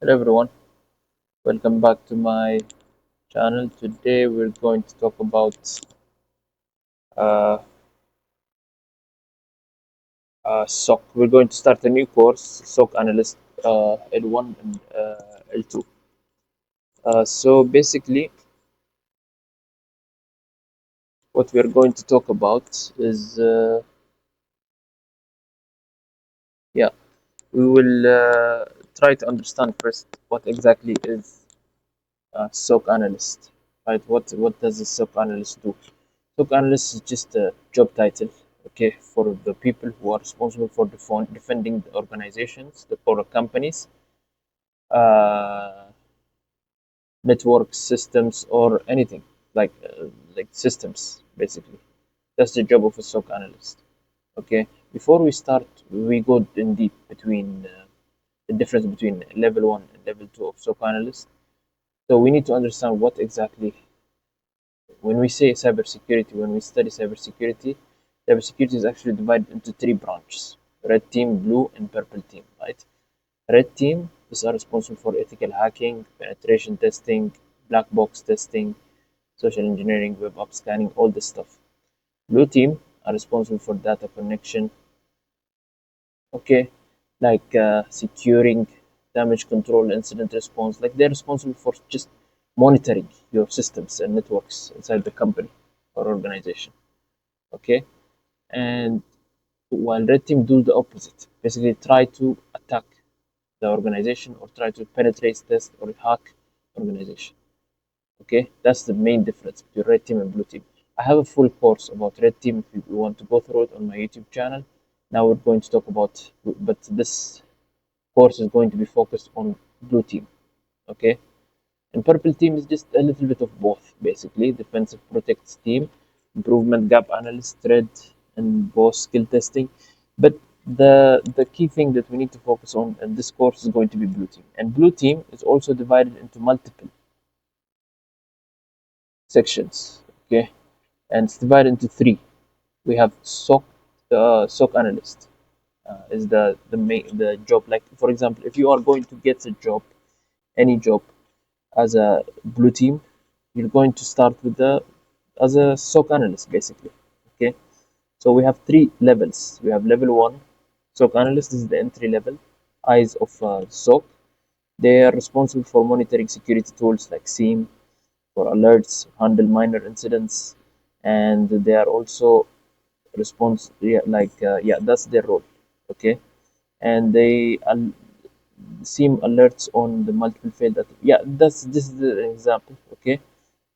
Hello everyone, welcome back to my channel. Today we're going to talk about uh, SOC. We're going to start a new course, SOC Analyst L1 and L2. So basically, what we're going to talk about is, yeah, we will try to understand first what exactly is SOC Analyst, right? What does a SOC Analyst do? SOC Analyst is just a job title, okay, for the people who are responsible for defending the organizations, the product companies, uh, network systems, or anything like systems, basically. That's the job of a SOC Analyst. Okay. Before we start, we go in deep between the difference between level one and level two of SOC Analyst. So we need to understand what exactly when we say cybersecurity, when we study cybersecurity, cybersecurity is actually divided into three branches: red team, blue, and purple team, right? Red team is responsible for ethical hacking, penetration testing, black box testing, social engineering, web app scanning, all this stuff. Blue team are responsible for data connection, okay, like securing, damage control, incident response. Like they're responsible for just monitoring your systems and networks inside the company or organization. Okay, and while red team do the opposite, basically try to attack the organization or try to penetrate, test, or hack organization. Okay, that's the main difference between red team and blue team. I have a full course about red team if you want to go through it on my YouTube channel. Now we're going to talk about, but this course is going to be focused on blue team. Okay, and purple team is just a little bit of both, basically. Defensive protects team, improvement gap analyst, thread, and both skill testing. But the key thing that we need to focus on in this course is going to be blue team. And blue team is also divided into multiple sections. Okay, and it's divided into three. We have SOC analyst. Is the main the job, like for example, if you are going to get a job, any job, as a blue team, you're going to start with the as a SOC analyst, basically. Okay, so we have three levels. We have level one, SOC analyst. This is the entry level. Eyes of SOC. They are responsible for monitoring security tools like SIEM, for alerts, handle minor incidents, and they are also yeah, that's their role. Okay, and they SIEM alerts on the multiple failed yeah, that's this is the example. Okay,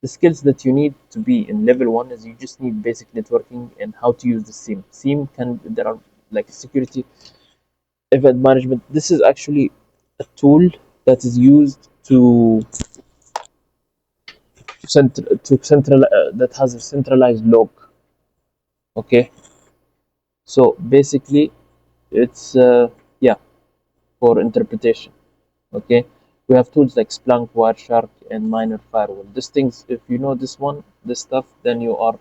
the skills that you need to be in level one is you just need basic networking and how to use the SIEM. SIEM can there are like security event management. This is actually a tool that is used to central that has a centralized log. Okay, so basically it's yeah, for interpretation. Okay, we have tools like Splunk, Wireshark, and Miner Firewall. These things, if you know this stuff, then you are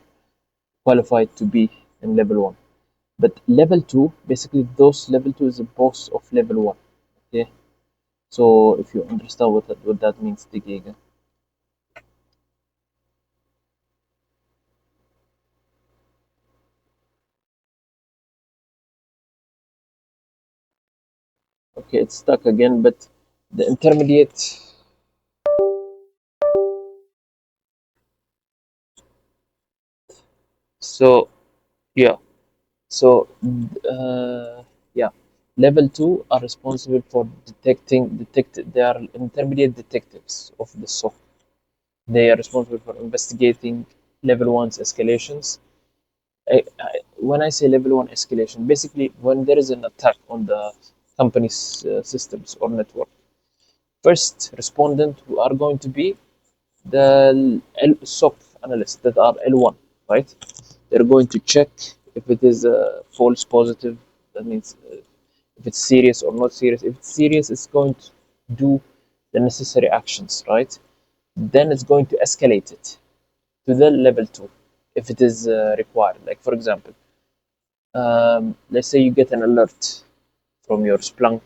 qualified to be in level one. But level two, basically, those level two is the boss of level one. Okay, so if you understand what that means, Digiga. Okay, it's stuck again, but the intermediate. So yeah, so yeah, level two are responsible for They are intermediate detectives of the SOC. They are responsible for investigating level one's escalations. When I say level one escalation, basically when there is an attack on the company's systems or network, first respondent who are going to be the SOC analysts that are L1, right? They're going to check if it is false positive. That means if it's serious or not serious. If it's serious, it's going to do the necessary actions, right? Then it's going to escalate it to the level two if it is required. Like for example, let's say you get an alert from your Splunk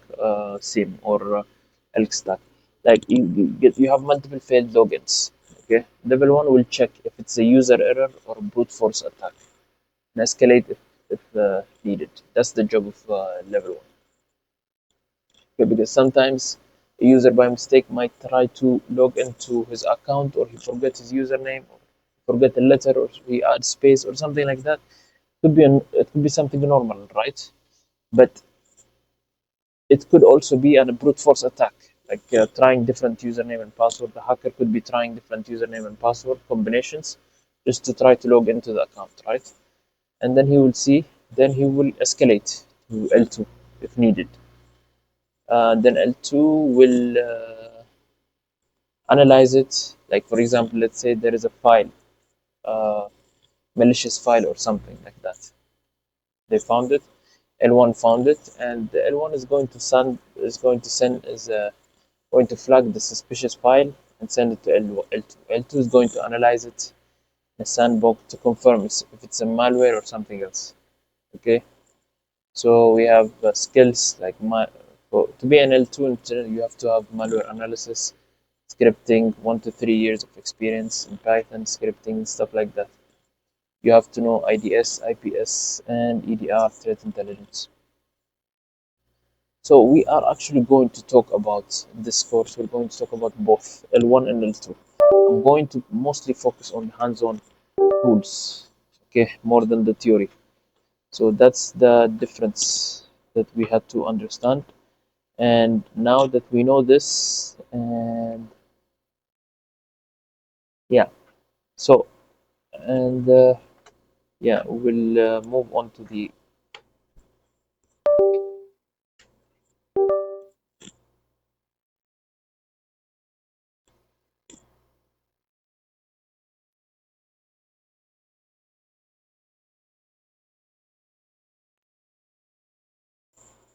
SIEM or Elk Stack. Like you have multiple failed logins. Okay, level one will check if it's a user error or brute force attack and escalate if needed. That's the job of level one. Okay, because sometimes a user by mistake might try to log into his account, or he forgets his username, or forget a letter, or he adds space, or something like that. It could be something normal, right? But it could also be a brute force attack, like trying different username and password. The hacker could be trying different username and password combinations just to try to log into the account, right? And then he will see, then he will escalate to L2 if needed. Then L2 will analyze it. Like, for example, let's say there is a file, uh, malicious file or something like that. They found it. L1 found it, and the L1 is going to flag the suspicious file and send it to L2. L2 is going to analyze it in a sandbox to confirm if it's a malware or something else. Okay, so we have skills like to be an L2 engineer, you have to have malware analysis, scripting, 1 to 3 years of experience in Python, scripting, stuff like that. You have to know IDS, IPS, and EDR, threat intelligence. So we are actually going to talk about this course. We're going to talk about both L1 and L2. I'm going to mostly focus on hands-on tools, okay, more than the theory. So that's the difference that we had to understand. And now that we know this, and yeah, so and yeah, we'll move on to the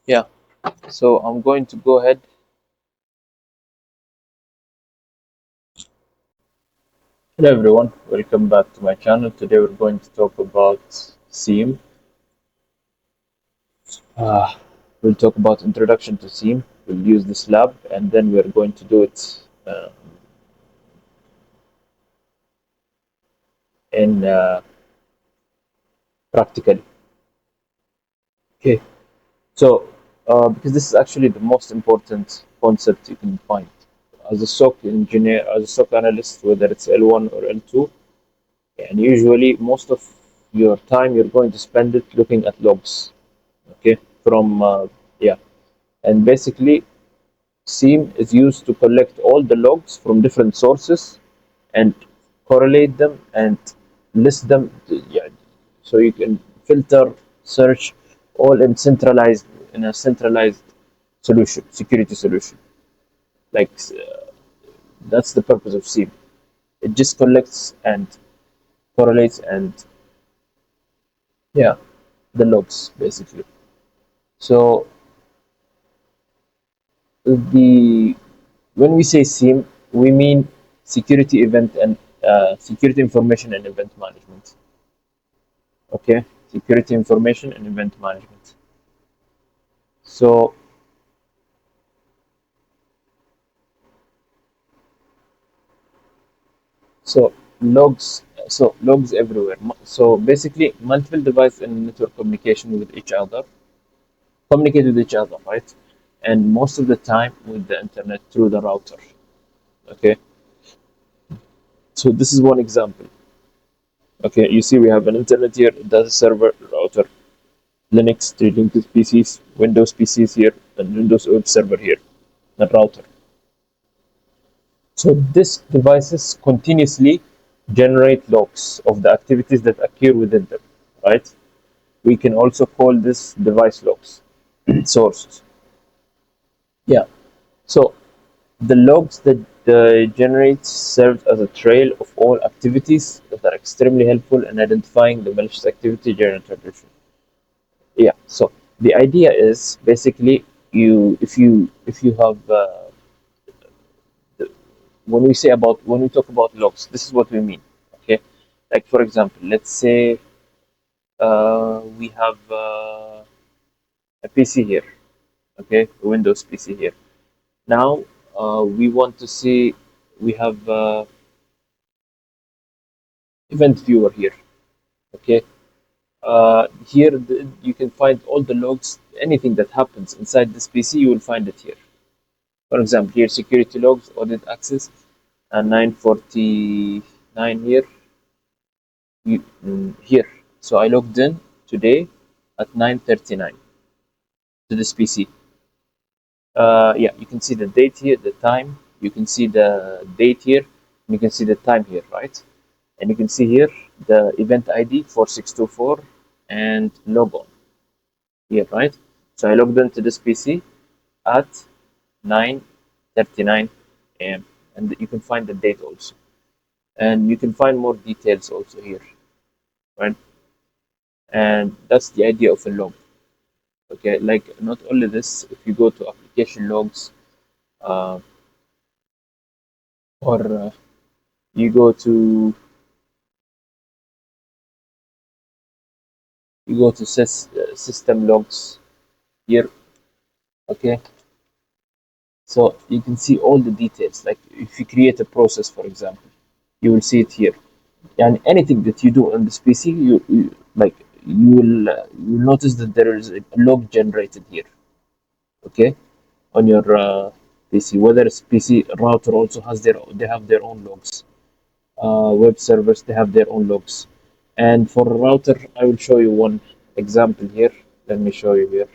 yeah. So I'm going to go ahead. Hello everyone, welcome back to my channel. Today we're going to talk about SIEM. Uh, we'll talk about introduction to SIEM. We'll use this lab, and then we're going to do it in practically. Okay, so because this is actually the most important concept you can find as a SOC engineer, as a SOC analyst, whether it's L1 or L2, and usually most of your time you're going to spend it looking at logs. Okay, from yeah, and basically SIEM is used to collect all the logs from different sources and correlate them and list them. Yeah, so you can filter, search all in a centralized solution, security solution. Like that's the purpose of SIEM. It just collects and correlates and yeah, the logs basically. So the when we say SIEM, we mean security event and security information and event management. Okay, security information and event management. So so logs everywhere. So basically, multiple devices and network communication with each other communicate with each other, right? And most of the time with the internet through the router. Okay, so this is one example. Okay, you see we have an internet here, data server, router, Linux, three Linux PCs, Windows PCs here, and Windows web server here, and router. So these devices continuously generate logs of the activities that occur within them, right? We can also call this device logs sources. Yeah. So the logs that generate serves as a trail of all activities that are extremely helpful in identifying the malicious activity during transaction. Yeah. So the idea is basically if you have when we talk about logs, this is what we mean. Okay. Like for example, let's say we have a PC here. Okay, a Windows PC here. Now we want to see, we have event viewer here. Okay, here you can find all the logs, anything that happens inside this PC, you will find it here. For example, here security logs, audit access, and 9:49 here. Here, so I logged in today at 9:39 to this PC. Yeah, you can see the date here, the time. You can see the date here, and you can see the time here, right? And you can see here the event ID 4624 and logon here, right? So I logged into this PC at 9:39 a.m. and you can find the date also, and you can find more details also here, right? And that's the idea of a log. Okay, like not only this, if you go to application logs, uh, or you go to system logs here. Okay, so you can see all the details. Like if you create a process, for example, you will see it here. And anything that you do on this PC, you like you will notice that there is a log generated here. Okay, on your PC, whether it's PC router also has they have their own logs. Web servers they have their own logs. And for a router, I will show you one example here. Let me show you here.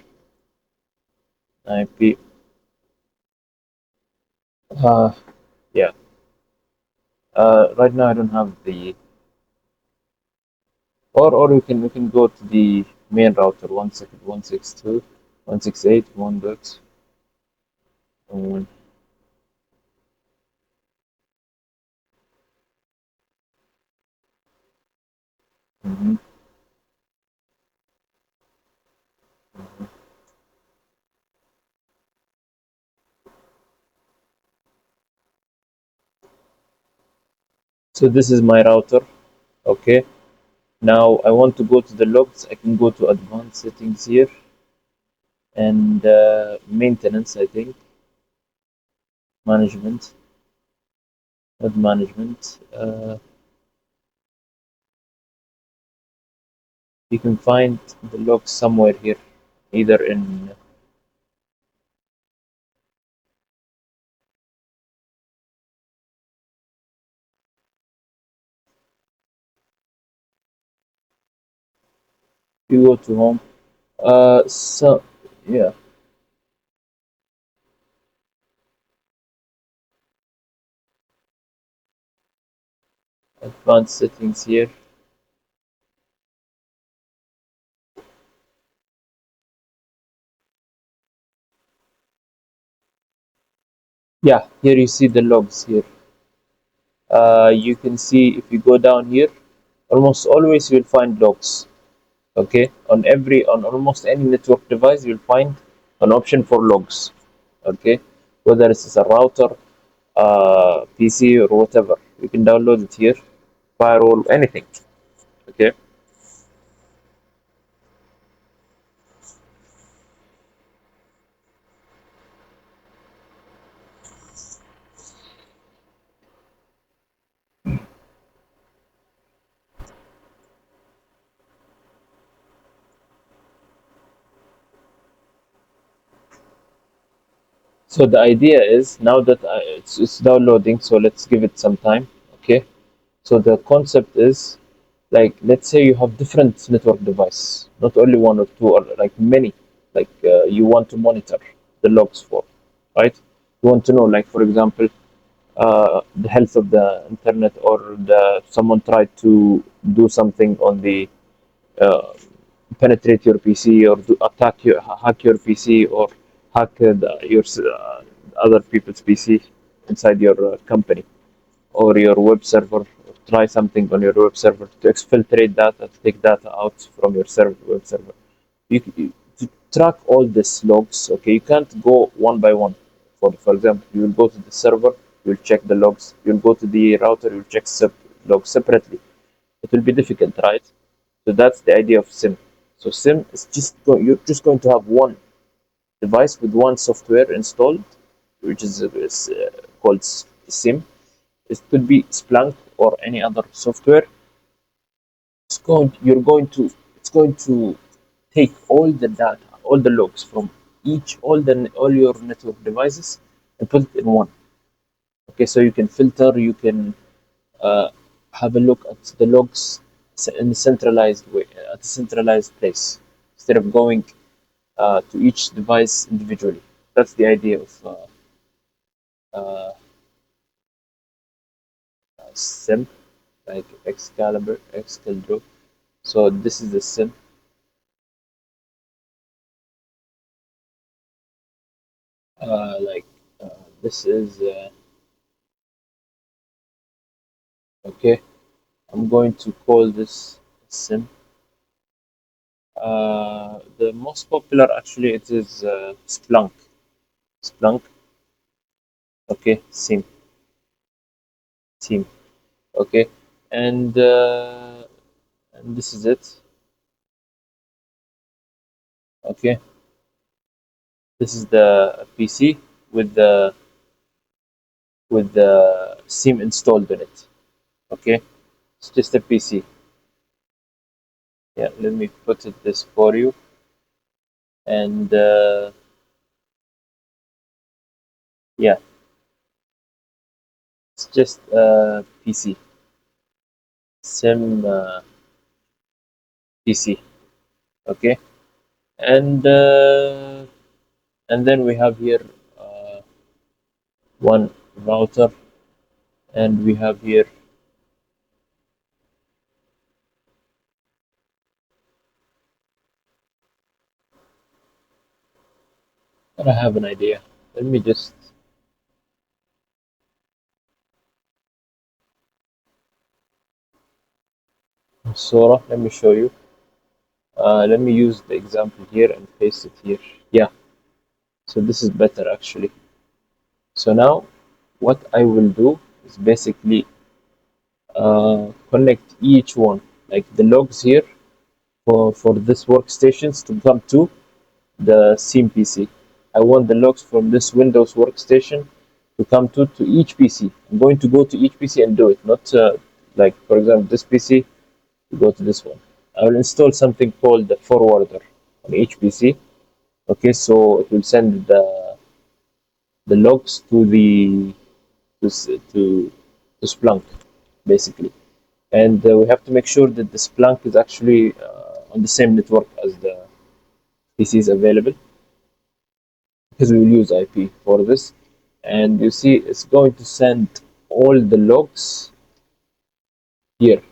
IP. Uh, yeah. Right now I don't have the, or we can go to the main router. 1 second. 162.168 1 dot 1. Mhm. So this is my router. Okay. Now I want to go to the logs. I can go to advanced settings here and maintenance. I think management, not management. You can find the logs somewhere here, either in, you go to home. So yeah, advanced settings here. Yeah, here you see the logs here. You can see if you go down here, almost always you'll find logs. Okay, on almost any network device, you'll find an option for logs. Okay, whether it's a router, PC, or whatever, you can download it here. Firewall, anything. Okay. So the idea is now that it's downloading, so let's give it some time. Okay. So the concept is, like, let's say you have different network device, not only one or two, or like many. Like you want to monitor the logs for, right? You want to know, like for example, the health of the internet, or someone tried to do something on the uh, penetrate your PC, or hack your PC, or hack your other people's PC inside your company or your web server, or try something on your web server to exfiltrate data, to take data out from your web server. To track all these logs, okay, you can't go one by one. For example, you will go to the server, you'll check the logs. You'll go to the router, you'll check logs separately. It will be difficult, right? So that's the idea of SIM. So SIM is you're just going to have one device with one software installed, which is called SIEM. It could be Splunk or any other software. It's going to take all the data, all the logs from all your network devices and put it in one. Okay, so you can filter, you can uh, have a look at the logs in a centralized way, at a centralized place, instead of going to each device individually. That's the idea of uh, SIM, like Excalibur. So this is the SIM. Like this is okay. I'm going to call this SIM. The most popular actually it is Splunk. Splunk. Okay, SIM. Okay, and this is it. Okay, this is the PC with the SIM installed in it. Okay, it's just a PC. Yeah, let me put it this for you. And yeah, it's just a PC. SIM PC. Okay, and uh, and then we have here one router, and we have here I have an idea. Let me just Sora. Let me show you. Let me use the example here and paste it here. Yeah, so this is better actually. So now what I will do is basically connect each one, like the logs here for this workstations to come to the SIEM PC. I want the logs from this Windows workstation to come to each PC. I'm going to go to each PC and do it, not like, for example, this PC to go to this one. I will install something called the forwarder on each PC. Okay, so it will send the logs to to, to Splunk, basically. And we have to make sure that the Splunk is actually on the same network as the PCs available, because we will use IP for this. And you see, it's going to send all the logs here.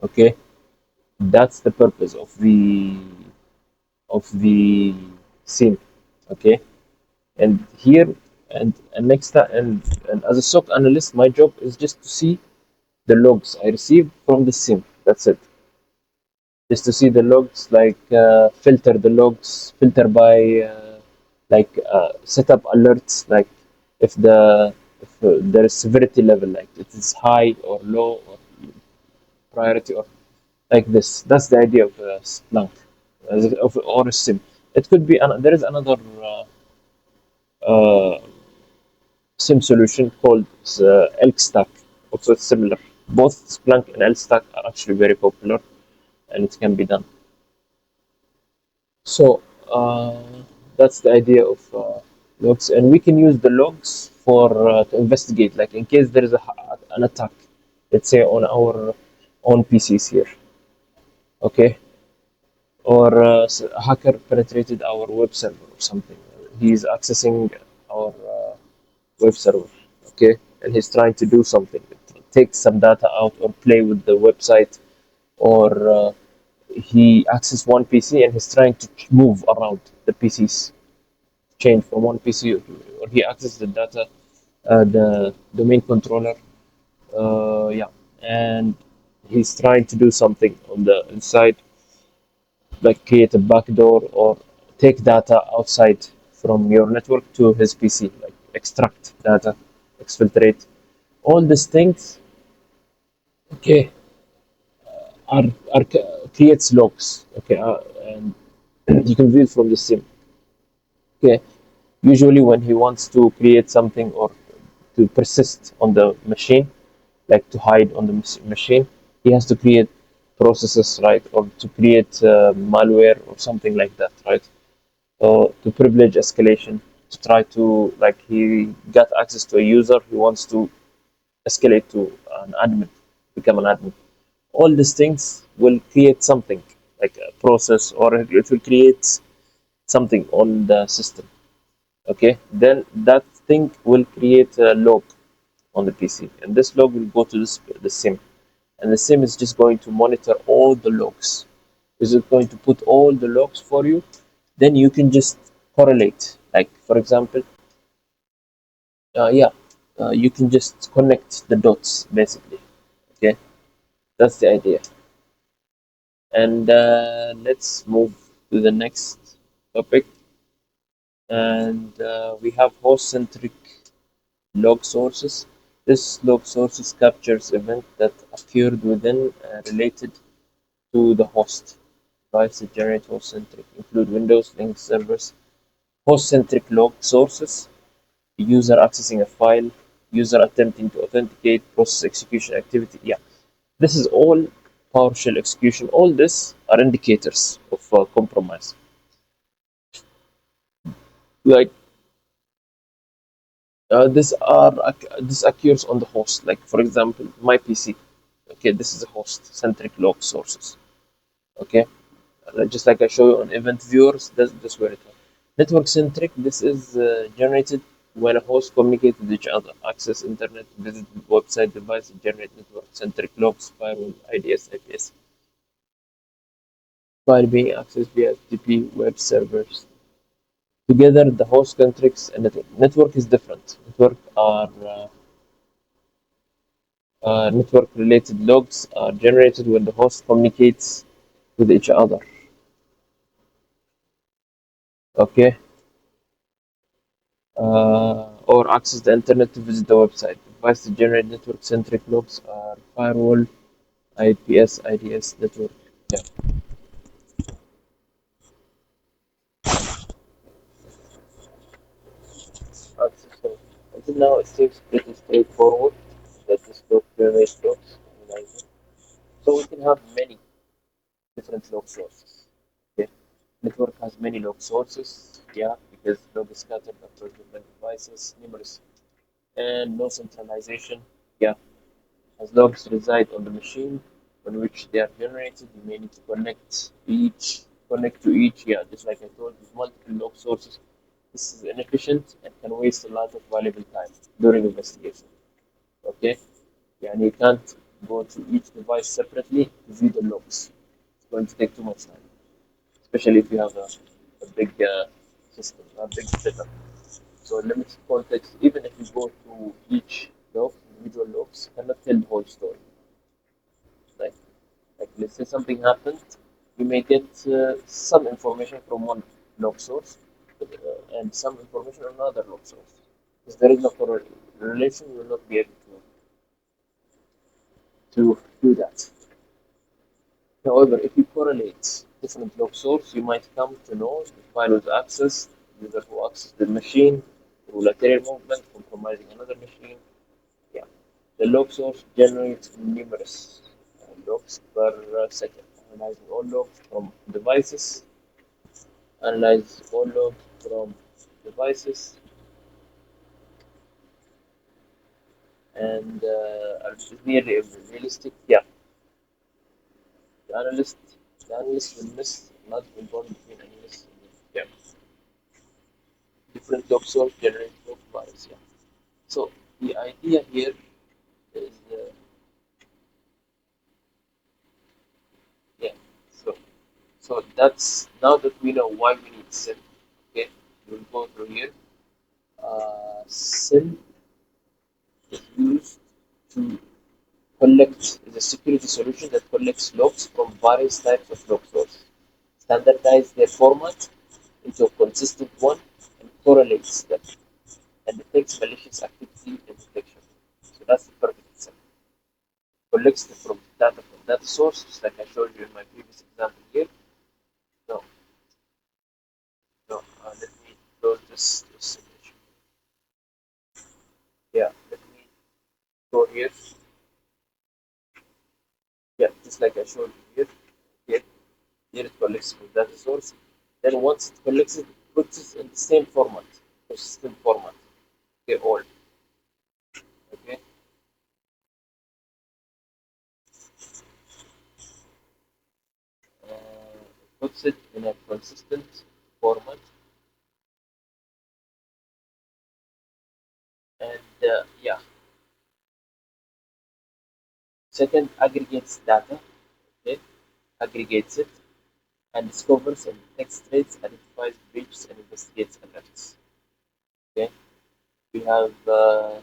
Okay, that's the purpose of the SIEM. Okay, and here and next time and as a SOC analyst, my job is just to see the logs I receive from the SIEM. That's it. Just to see the logs, like filter the logs, filter by set up alerts, like if there is severity level, like it is high or low or priority or like this. That's the idea of Splunk or a SIM. It could be there is another uh, SIM solution called Elk Stack. Also, it's similar. Both Splunk and Elk Stack are actually very popular, and it can be done. So that's the idea of logs, and we can use the logs for to investigate, like in case there is an attack, let's say on our own PCs here, okay, or a hacker penetrated our web server or something. He is accessing our web server, okay, and he's trying to do something, take some data out or play with the website, or he accesses one PC and he's trying to move around the PCs, change from one PC, or he accesses the data, the domain controller, yeah, and he's trying to do something on the inside, like create a backdoor or take data outside from your network to his PC, like extract data, exfiltrate, all these things. Okay, are, are creates logs. Okay, and you can view it from the SIM. Okay, Usually, when he wants to create something or to persist on the machine, like to hide on the machine, he has to create processes, right, or to create malware or something like that, right? So to privilege escalation, to try to, like, he got access to a user, he wants to escalate to an admin, become an admin. All these things will create something like a process, or it will create something on the system. Okay, then that thing will create a log on the PC, and this log will go to the SIEM, and the SIEM is just going to monitor all the logs. Is it going to put all the logs for you? Then you can just correlate. Like for example, yeah, you can just connect the dots basically. Okay, that's the idea. And let's move to the next topic. And we have host-centric log sources. This log sources captures events that occurred within related to the host. Device that generate host-centric include Windows, Linux servers, host-centric log sources, user accessing a file, user attempting to authenticate, process execution activity. Yeah, this is all PowerShell execution. All this are indicators of compromise. Like this occurs on the host. Like for example, my PC. Okay, this is a host-centric log sources. Okay, just like I show you on event viewers, that's where it is. Network centric, this is generated when a host communicates with each other, access internet, visit website device, generate network centric logs, firewall, IDS, IPS. File being accessed via FTP web servers. Together, the host centrics and network is different. Network related logs are generated when the host communicates with each other. Okay, or access the internet to visit the website. Device to generate network-centric logs are firewall, IPS, IDS network. Yeah. So until now, it seems pretty straightforward that this log generates logs. So we can have many different log sources. Okay. Network has many log sources. Yeah, because log is scattered across different devices, numerous, and no centralization. Yeah. As logs reside on the machine on which they are generated, you may need to connect to each. Yeah, just like I told, with multiple log sources. This is inefficient and can waste a lot of valuable time during investigation. Okay, yeah, and you can't go to each device separately to view the logs. It's going to take too much time, especially if you have a big system, a big setup. So limited context, even if you go to each log, individual logs, cannot tell the whole story. Like Like let's say something happened, you may get some information from one log source and some information from another log source. If there is no correlation, you will not be able to do that. However, if you correlate different log sources, you might come to know the file was accessed, user who accessed the machine, through lateral movement, compromising another machine. Yeah, the log source generates numerous logs per second, analyzing all logs from devices, analyze all logs from devices, and is nearly realistic. Yeah, the analyst, the analyst will miss a lot of important between analysts and yeah, different log source generate log files. Yeah. So the idea here is yeah. So that's now that we know why we need SIM. Okay, we'll go through here. SIM is used to collect is a security solution that collects logs from various types of log sources, standardize their format into a consistent one, and correlates them, and detects malicious activity and detection. So that's the perfect example. Collects the from data from data sources, like I showed you in my previous example here. No, no, let me close this just like I showed you here. Okay, here it collects from data source. Then once it collects it, it puts it in the same format, persistent format. Okay, all. Okay, puts it in a consistent format, and yeah. Second, aggregates data. Okay, aggregates it and discovers and detects threats, identifies breaches, and investigates alerts. Okay, we have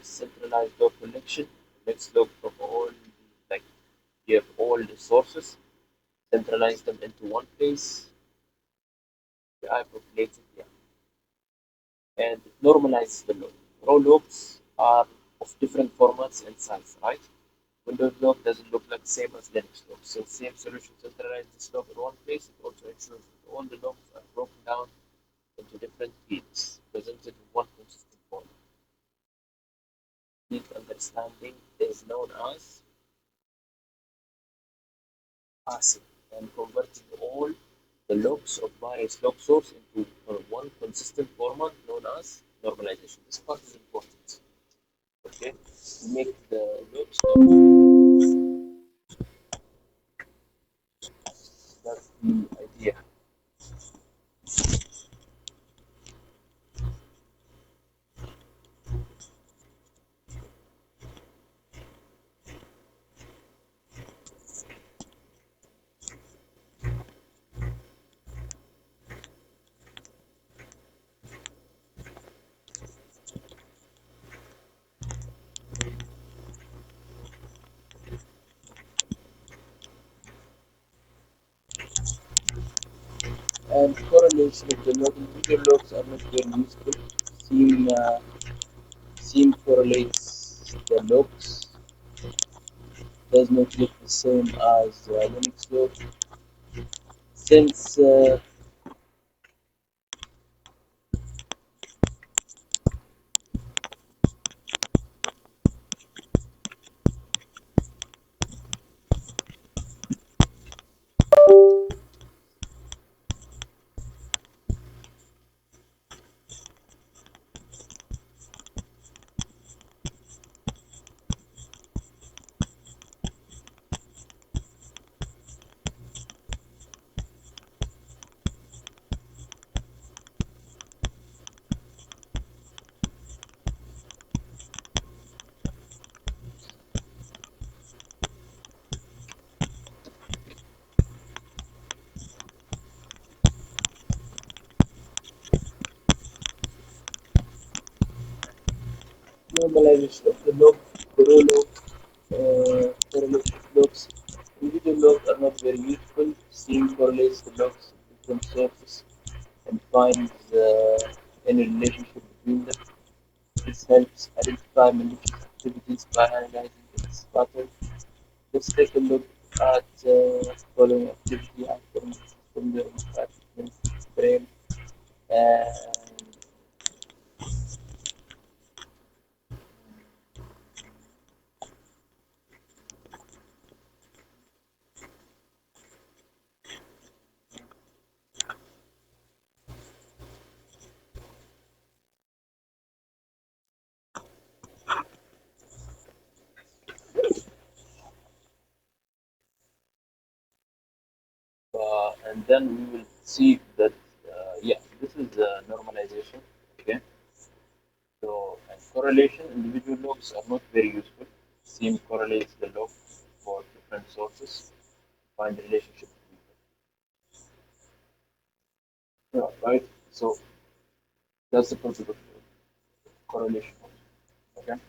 centralized log collection. Let's log from all, like, you have all the sources, centralize them into one place. I populated, yeah, and it normalizes the log. Raw logs are of different formats and size, right? Windows log doesn't look like the same as Linux log. So same solution centralizes this log in one place. It also ensures that all the logs are broken down into different fields, presented in one consistent format. Field understanding is known as parsing and converting all the logs of various log source into one consistent format known as normalization. This part is important. Okay, to make the logs, that's the idea. And correlation of the log individual logs are not very useful. SIEM correlates the logs, does not look the same as Linux log. Since normalization of the log, the raw log, correlation of logs, individual logs are not very useful. SIEM correlates the logs to different sources and finds any relationship between them. This helps identify malicious activities by analyzing its pattern. Let's take a look at following activity items from the infraction frame. And and then we will see that yeah, this is normalization. Okay, so and correlation, individual logs are not very useful. SIEM correlates the log for different sources, find the relationship between them. Yeah, right. So that's the purpose of correlation. Okay,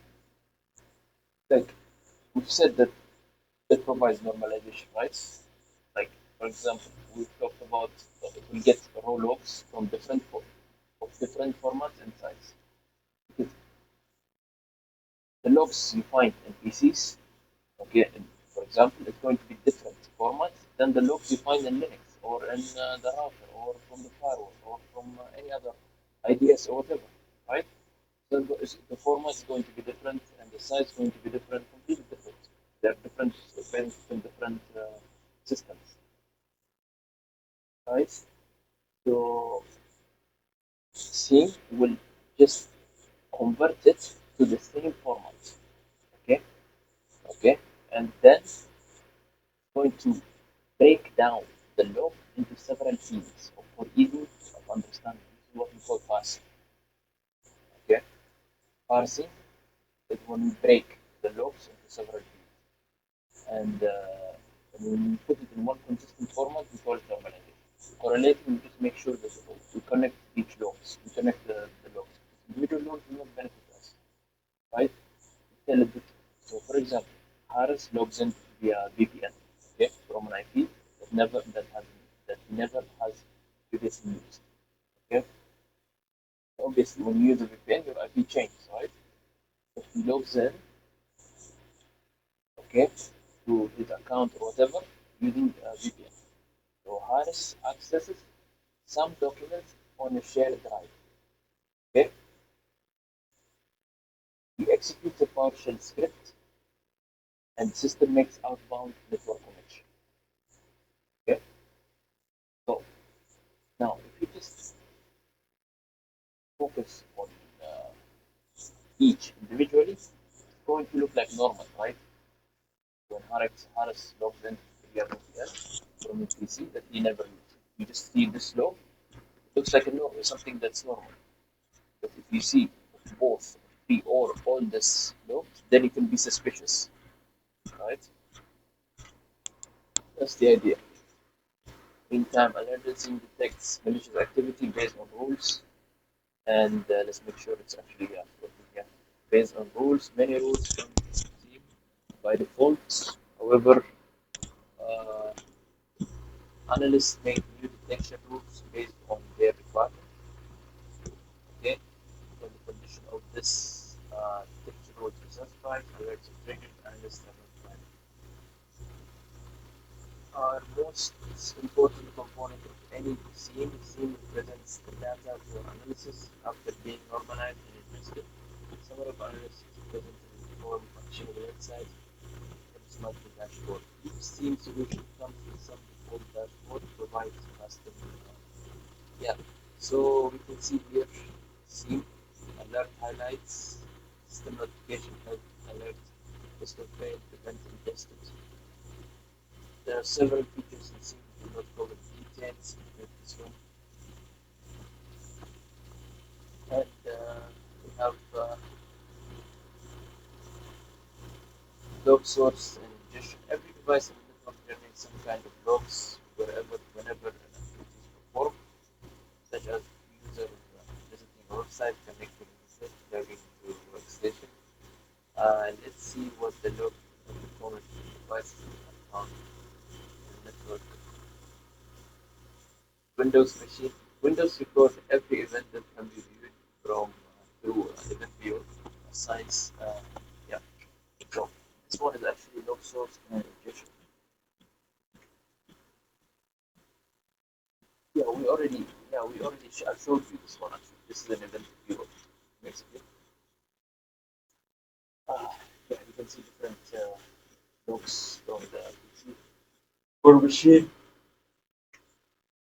like we've said that it provides normalization, right? Like, for example, we talked about we get raw logs from of different formats and sizes. Because the logs you find in PCs, okay, for example, it's going to be different formats than the logs you find in Linux or in the router or from the firewall or from any other IDS or whatever, right? So the format is going to be different and the size is going to be different, completely different. They're different, depends on different. systems, right? So SIEM will just convert it to the same format. Okay, okay, and then going to break down the log into several fields for ease of understanding. This is what we call parsing. Okay, parsing is when we break the logs into several fields, and when we put it in one consistent format, we call it normalization. Correlating, we just make sure that we connect each logs, we connect the logs. Individual logs will not benefit us, right? Tell a bit. So, for example, Harris logs in via VPN, okay, from an IP that never has previously used. Okay, obviously, when you use a VPN, your IP changes, right? So he logs in, okay, to his account or whatever using a VPN. So Harris accesses some documents on a shared drive. Okay, he executes a PowerShell script, and the system makes outbound network connection. Okay, so now if you just focus on uh, each individually, it's going to look like normal, right? When Harris logs in via VPN from his PC that he never used, you just see this log. It looks like a normal, something that's normal. But if you see both, three, or all this logs, then it can be suspicious, right? That's the idea. Meantime, alerting detects malicious activity based on rules, and let's make sure it's actually working here. Based on rules, many rules come by default. However, uh, analysts make new detection rules based on their requirement. Okay, when the condition of this detection rule is satisfied, alerts are triggered, analysts are notified. Our most important component of any SIEM. SIEM represents the data for analysis after being normalized and adjusted. Summary of analysis is presented in the form of actionable insights from multiple dashboard. Each SIEM solution comes with some default dashboard provides custom. Yeah, so we can see here SIEM alert highlights, system notification health alert, list of failed, prevent and tested. There are several features in SIEM we do not cover details in this one. And we have log source and ingestion. Every device in the network generates some kind of logs whenever an activity is performed, such as user visiting a website, connecting to logging to workstation. Let's see what the log component of the device found in the network. Windows machine. Windows records every event that can be viewed from through event viewer. Assigns, yeah. So this one is actually log source and ingestion. I showed you this one actually. This is an event viewer, basically. Yeah, you can see different logs from the PC. For machine,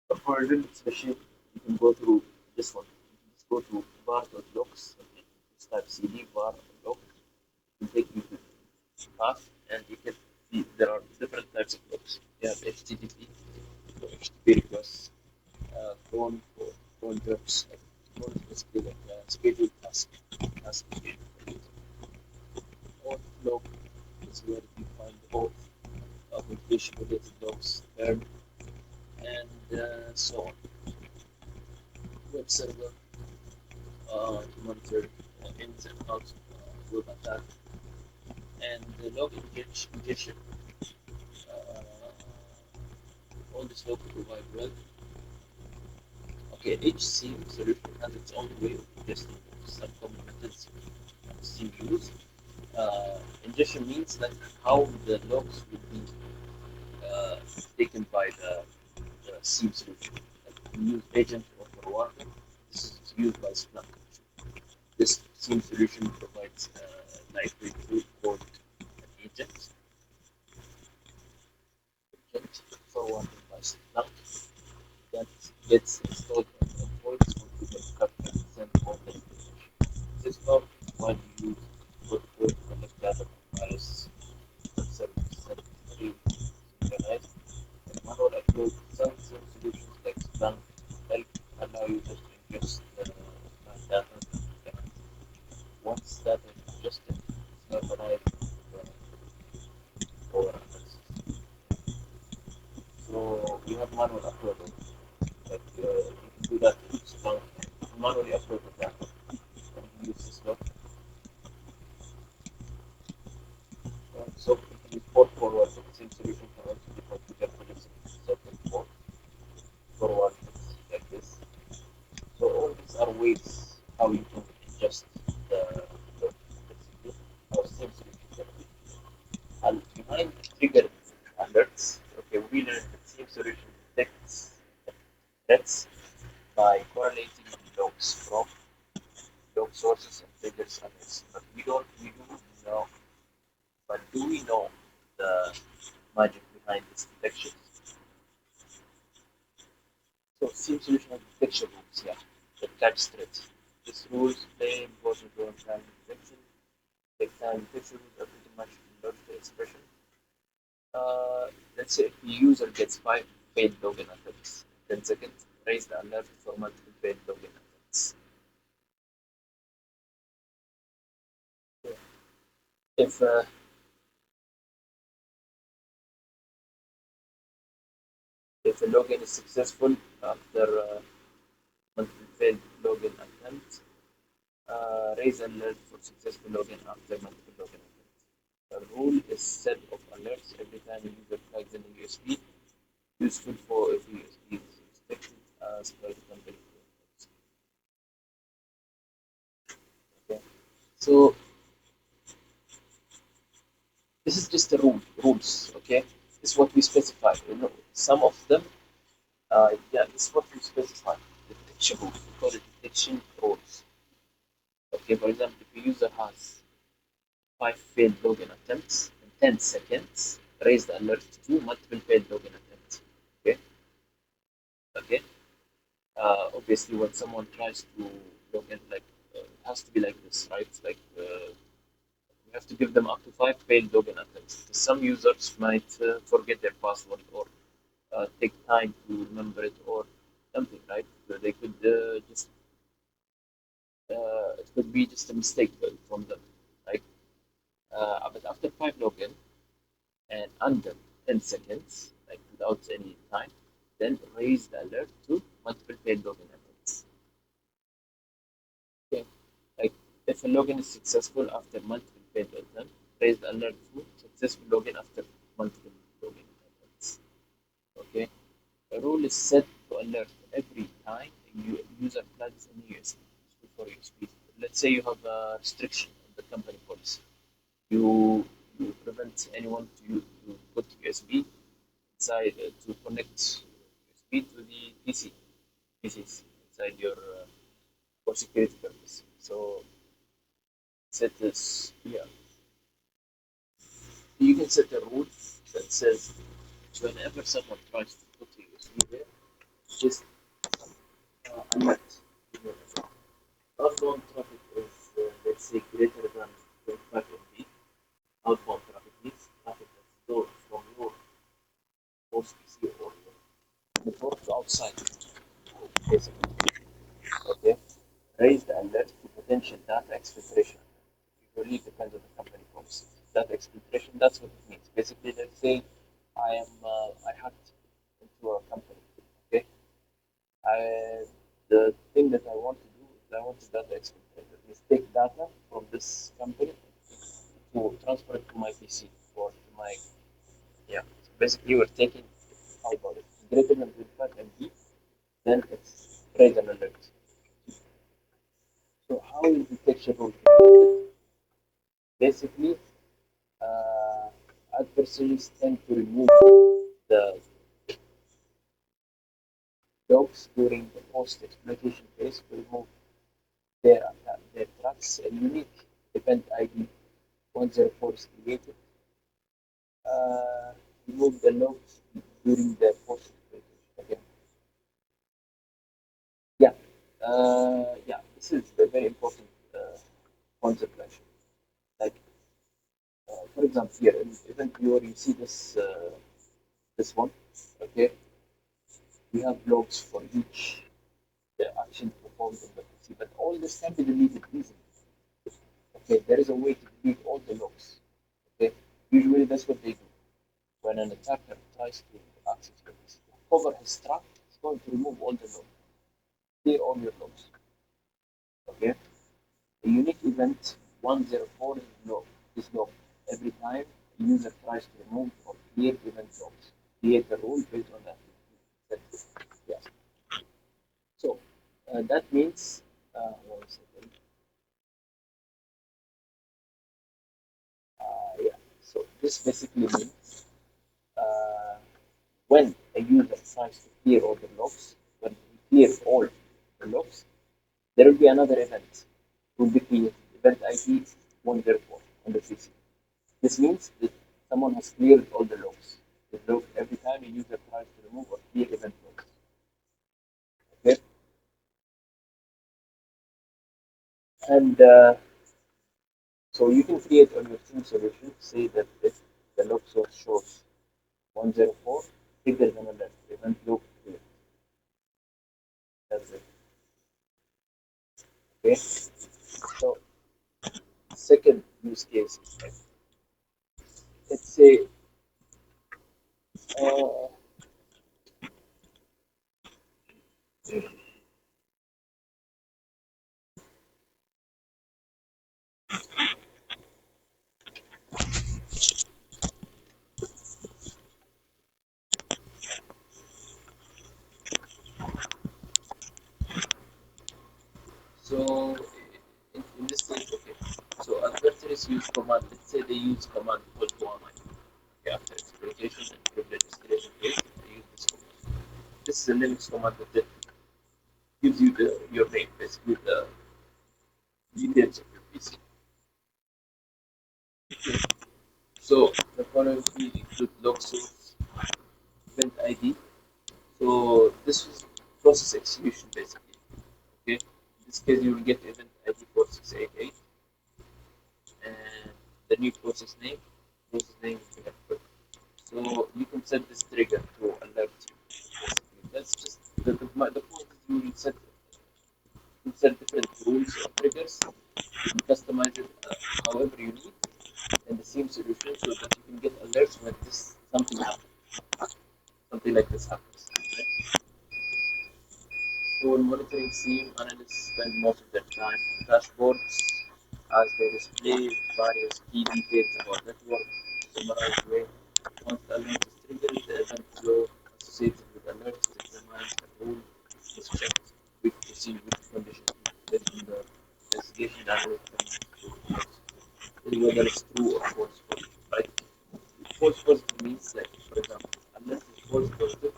for Linux machine, you can go through this one. You can just go to var.logs. Just type cd var log. It will take you to the path, and you can see there are different types of logs. You have HTTP, so HTTP requests, cron for cron jobs. Cron is basically like a scheduled task schedule. Auth log is where you find both authentication related logs, earned, and so on. Web server to monitor ins and outs web attack, and the log ingestion. Uh, all this log provide well. Okay, each SIEM solution has its own way of ingesting some common methods SIEM use. Ingestion means like how the logs will be uh, taken by the SIEM solution. Like we use agent or forwarder. This is used by Splunk. This SIEM solution provides library to code an agent. forward device. Now that gets installed on endpoints when people capture and send content information. This is not one use for connect data from virus services and free synchronized and manual upload. Some solutions like Splunk help allow users to ingest the data once data is ingested, it's normalized for analysis. So you have manual upload. Like you can do that with Splunk and manually upload the data. And you use this lock. So you can use port forward. So the same solution can also be configured for using certain port forward like this. So all these are ways how you can ingest the or same solution. And behind trigger alerts, okay, we learned that SIEM solution detects threats by correlating logs from log sources and triggers alerts. But we do know, but do we know the magic behind this detection? So SIEM solution has detection rules, yeah, that catch threats. These rules play important role in time detection. Like time detection rules are pretty much logical expression. Let's say if the user gets 5 failed login attempts, 10 seconds, raise the alert for multiple failed login attempts. If uh, if a login is successful after multiple failed login attempts, raise alert for successful login after multiple login attempts. The rule is set of alerts every time a user plugs in a USB, useful for if USB is inspected as per the company protocols. Okay, so this is just the rules. Okay, this is what we specify. You know, some of them, yeah, this is what we specify. Detection rules. We call it detection rules. Okay, for example, if a user has 5 failed login attempts in 10 seconds, raise the alert to multiple failed login attempts. Okay, okay. Obviously, when someone tries to log in, like it has to be like this, right? Like you have to give them up to 5 failed login attempts. Some users might forget their password or take time to remember it or something, right? So they could just it could be just a mistake from them, right? But after 5 login and under 10 seconds, like without any time, then raise the alert to multiple failed login attempts. Okay, like if a login is successful after multiple failed attempts, raise the alert to successful login after multiple login attempts. Okay, a rule is set to alert every time a user plugs in USB for USB. Let's say you have a restriction on the company policy. You you prevent anyone to put USB inside to connect USB to the PCs inside your for security purpose. So set this, yeah, you can set a rule that says whenever someone tries to put a USB there, just alert your phone. Outbound traffic is, let's say, greater than 25 MB. Outbound traffic means traffic that's stored from your host PC or your network to outside, basically. Okay. Raise the alert to potential data exfiltration. Usually depends on the company policy. Data exfiltration, that's what it means. Basically, let's say I hacked into a company. Okay. I the thing that I want to do is I want to data exfiltrate. That means take data from this company to transfer it to my PC or to my, yeah. So basically, we're taking how about it greater than 25 MB, then it's raise an alert. So how is detection rule created? Basically, uh, adversaries tend to remove the logs during the post-exploitation phase to remove their tracks. A unique event ID 104 is created. Uh, remove the logs during the post verification. Okay, yeah, yeah, this is a very important concept actually. Like, for example, here in event viewer, you see this one. Okay, we have logs for each action performed in the PC, but all this can be deleted easily. Okay, there is a way to delete all the logs. Okay, usually that's what they do. When an attacker tries to access the PC, cover his track, it's going to remove all the logs, clear all your logs. Okay, a unique event 104 is log every time a user tries to remove or clear event logs. Create a rule based on that. Yes. So that means, one second. Yeah. So this basically means uh, when a user tries to clear all the logs, when he clears all the logs, there will be another event. It will be created. Event ID 104 on the PC. This means that someone has cleared all the logs. The log every time a user tries to remove or clear event logs. Okay? And so you can create on your team solution, say that if the log source shows 104, trigger an alert, event log clear. That's it. Okay? So second use case is like, let's say uh, so in this case, okay. So adversaries use command. Let's say they use command equal to one. Okay, after exploitation and privilege escalation phase, they use this command. This is a Linux command that gives you your name, basically the details of your PC. So the following field include log source, event ID. So this is process execution basically. Okay. In this case, you will get event ID 4688 and the new process name. Process name is connected. So you can set this trigger to alert you. Basically, that's just the point is you set different rules or triggers. You can customize it however you need in the same solution so that you can get alerts when this something happens, something like this happens. Right? So when monitoring SIEM, analysts spend most of their time on dashboards as they display various key details about network, summarized way. Once the alert is triggered, the event flow associated with alerts is examined, the rule is checked, quick proceed with conditions based on the investigation analyst can whether it's true or false positive, right? False positive means like, for example, unless it's false positive,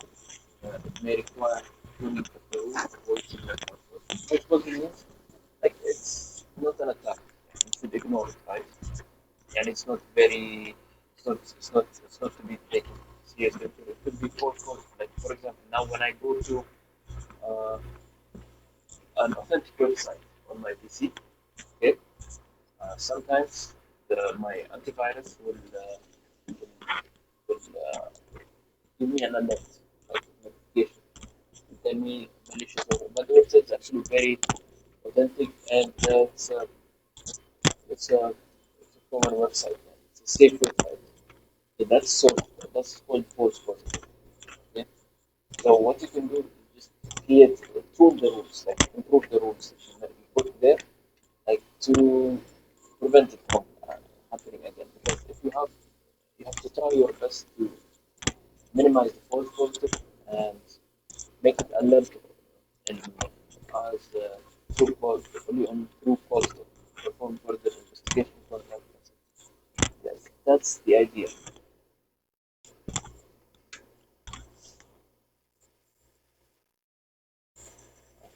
it may require tuning of the rule to avoid similar false positive. False positive means like it's not an attack. You should ignore it, right? And it's not very, it's not to be taken seriously. It could be false positive. Like for example, now when I go to uh, an authentic website on my PC, okay, sometimes my antivirus will give me an alert, like notification, to tell me malicious or but the website is actually very authentic and it's a common website. It's a safe website. So that's called false positive. Okay? So what you can do is just create improve the rules, like improve the rules that you put there, like to prevent it from happening again. Because if you have to try your best to minimize the false positive and make it alert and as true positive, only on true positive, perform further investigation for that message. Yes, that's the idea.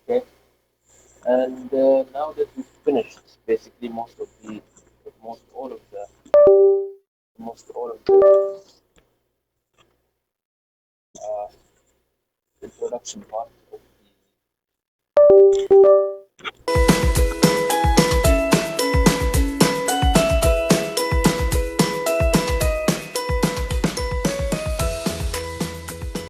Okay, and now that we've finished basically most all of the most all of the introduction part of